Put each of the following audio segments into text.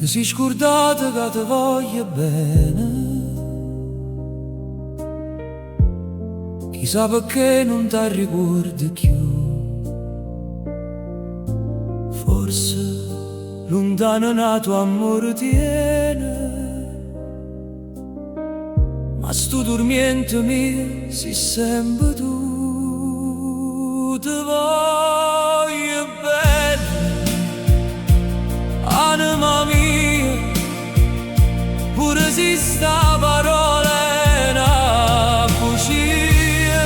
Ti sei scordata che ti voglio bene. Chissà perché non ti ricordi più. Forse lontano nato amore tiene, ma sto dormiente mio sei sempre tu. Ti voglio bene, anima mia, pure se sta parola è una bugia.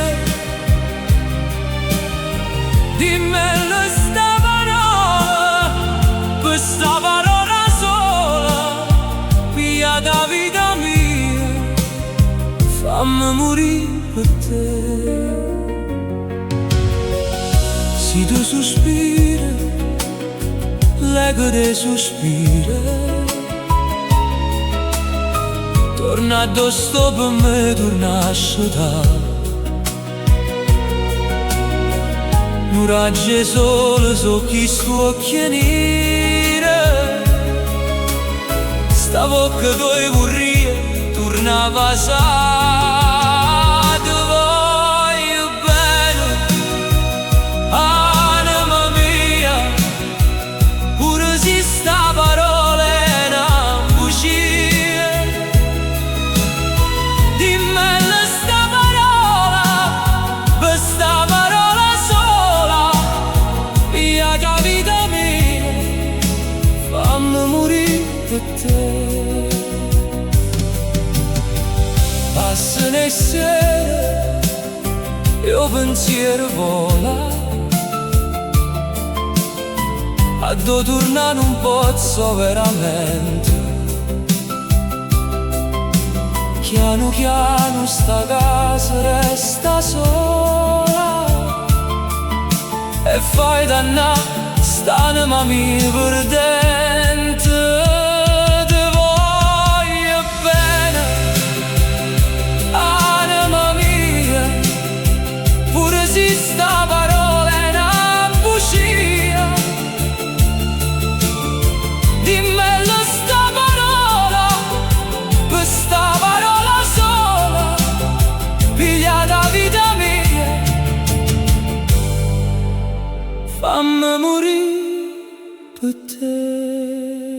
Dimmelo sta parola, questa parola sola, via da vita mia, fammi morire per te. Si tu sospiri, leggo dei sospiri, torna addosso per me, torna a sciutare. Un raggio sole su chi sto chiedere, sta bocca dove vorrei tornava a sa. Ti voglio bene, anima mia, pure se sta parola è una bugia. Dimmelo sta parola, questa parola sola, via da vita mia, fammi morire per te. Passano le sere, io pensiero vola, a dove tornare non posso veramente. Piano piano sta casa resta sola, e fai dannare st'anima mia perdente. Ti voglio bene, anima mia, pure se sta parola è una bugia. Dimmelo sta parola, questa parola sola, figlia da vita mia, fammi morire per te.